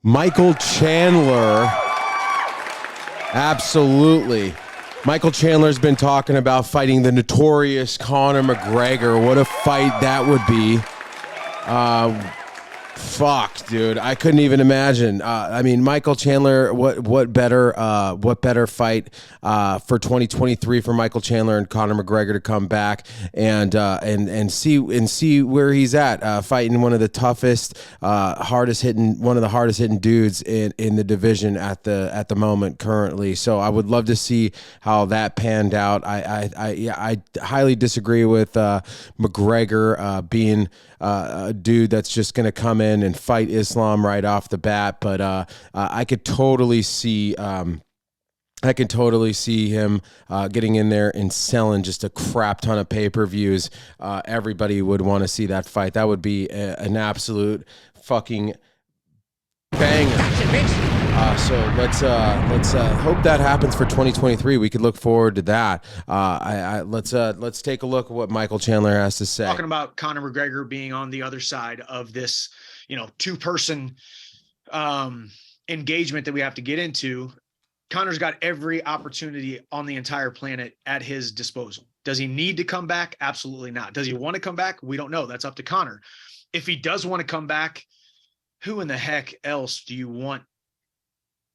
Michael Chandler. Absolutely. Michael Chandler's been talking about fighting the notorious Conor McGREGOR. What a fight that would be. Fuck, dude, I couldn't even imagine. I mean, Michael Chandler. What better fight for 2023 for Michael Chandler and Conor McGREGOR to come back and see where he's at, fighting one of the toughest, one of the hardest hitting dudes in the division at the moment currently. So I would love to see how that panned out. I highly disagree with McGREGOR being a dude that's just going to come in and fight Islam right off the bat, but I could totally see him getting in there and selling just a crap ton of pay-per-views. Everybody would want to see that fight. That would be an absolute fucking banger. So let's hope that happens for 2023. We could look forward to that. Let's take a look at what Michael Chandler has to say. Talking about Conor McGREGOR being on the other side of this, two-person engagement that we have to get into. Conor's got every opportunity on the entire planet at his disposal. Does he need to come back? Absolutely not. Does he want to come back? We don't know. That's up to Conor. If he does want to come back, who in the heck else do you want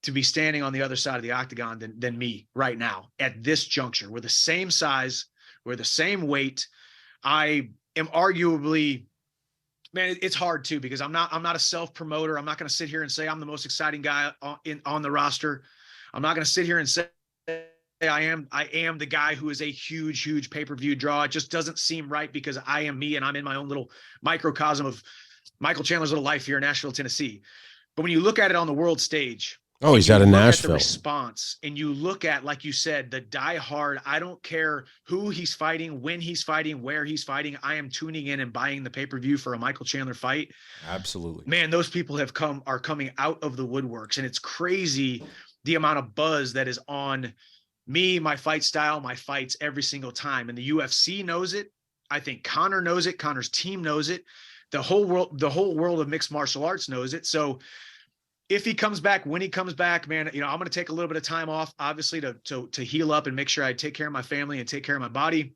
to be standing on the other side of the octagon than me right now at this juncture? We're the same size. We're the same weight. I am arguably, man, it's hard too, because I'm not a self-promoter. I'm not going to sit here and say I'm the most exciting guy on the roster. I'm not going to sit here and say I am the guy who is a huge pay-per-view draw. It just doesn't seem right because I am me and I'm in my own little microcosm of Michael Chandler's little life here in Nashville, Tennessee. But when you look at it on the world stage, oh, he's out of Nashville. The response, and you look at, like you said, the die-hard. I don't care who he's fighting, when he's fighting, where he's fighting. I am tuning in and buying the pay-per-view for a Michael Chandler fight. Absolutely, man. Those people are coming out of the woodworks, and it's crazy the amount of buzz that is on me, my fight style, my fights every single time. And the UFC knows it. I think Conor knows it. Conor's team knows it. The whole world of mixed martial arts knows it. So if he comes back, when he comes back, man, I'm going to take a little bit of time off, obviously, to heal up and make sure I take care of my family and take care of my body.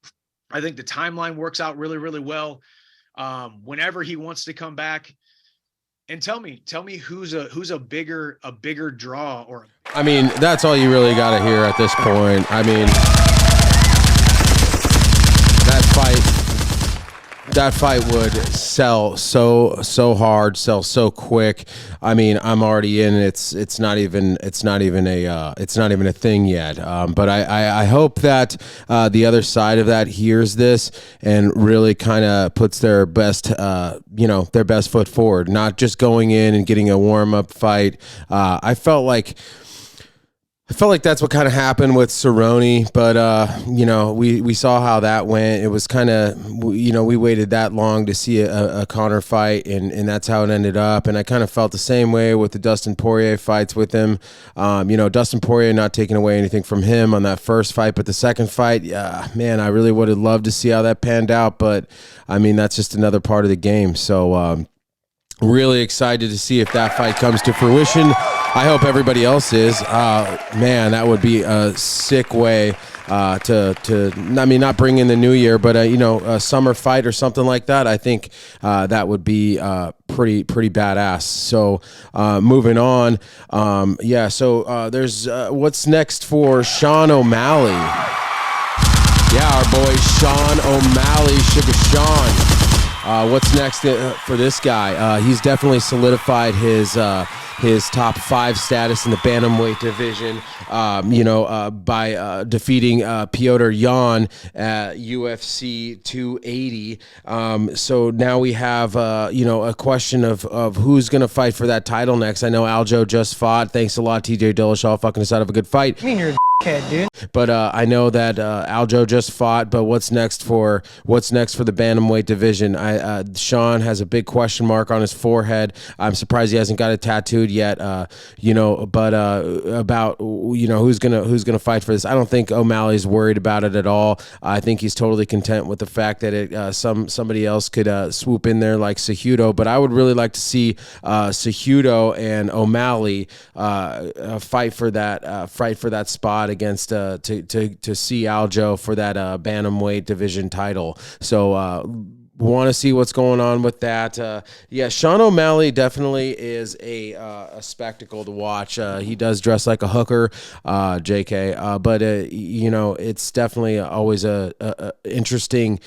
I think the timeline works out really, really well. Whenever he wants to come back, and tell me who's a bigger draw. Or I mean, that's all you really got to hear at this point. I mean, that fight would sell so hard, sell so quick. I mean, I'm already in. It's not even a thing yet. But I hope that the other side of that hears this and really kind of puts their best foot forward. Not just going in and getting a warm up fight. I felt like that's what kind of happened with Cerrone, but we saw how that went. It was kind of, we waited that long to see a Conor fight, and that's how it ended up. And I kind of felt the same way with the Dustin Poirier fights with him. Dustin Poirier, not taking away anything from him on that first fight, but the second fight, man, I really would have loved to see how that panned out. But I mean, that's just another part of the game. So really excited to see if that fight comes to fruition. I hope everybody else is. Man, that would be a sick way not bring in the new year, but a summer fight or something like that. I think that would be pretty badass. So moving on, So there's what's next for Sean O'Malley. Yeah, our boy Sean O'Malley, Sugar Sean. What's next for this guy? He's definitely solidified his top 5 status in the bantamweight division, by defeating Petr Yan at UFC 280. So now we have, a question of who's going to fight for that title next. I know Aljo just fought. Thanks a lot, TJ Dillashaw, fucking us out of a good fight. I mean, you're a dude. But I know that Aljo just fought. But what's next for the bantamweight division? Sean has a big question mark on his forehead. I'm surprised he hasn't got it tattooed yet, but about who's gonna fight for this. I don't think O'Malley's worried about it at all. I think he's totally content with the fact that somebody else could swoop in there like Cejudo. But I would really like to see Cejudo and O'Malley fight for that spot against to see Aljo for that bantamweight division title. So want to see what's going on with that. Sean O'Malley definitely is a spectacle to watch. He does dress like a hooker, JK, but it's definitely always a interesting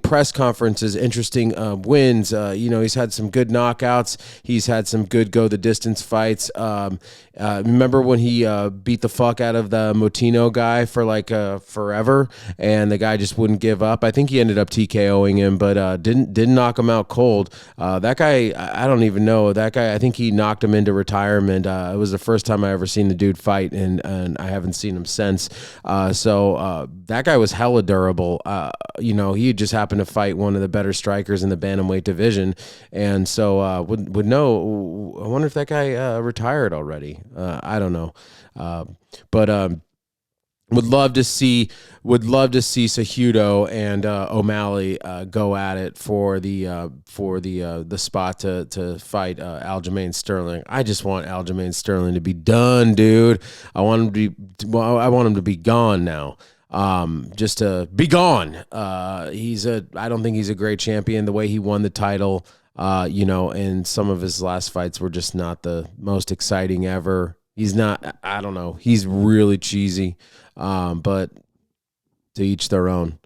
press conferences, interesting wins. He's had some good knockouts. He's had some good go the distance fights. Remember when he beat the fuck out of the Motino guy for like forever, and the guy just wouldn't give up? I think he ended up TKOing him, but didn't knock him out cold. That guy, I don't even know. That guy, I think he knocked him into retirement. It was the first time I ever seen the dude fight, and I haven't seen him since. So that guy was hella durable. He just happened to fight one of the better strikers in the bantamweight division, and so would know. I wonder if that guy retired already. I don't know, but would love to see Cejudo and O'Malley go at it for the spot to fight Aljamain Sterling. I just want Aljamain Sterling to be done, dude. I want him to be gone now. Just to be gone. I don't think he's a great champion. The way he won the title, and some of his last fights were just not the most exciting ever. He's not, I don't know. He's really cheesy. But to each their own.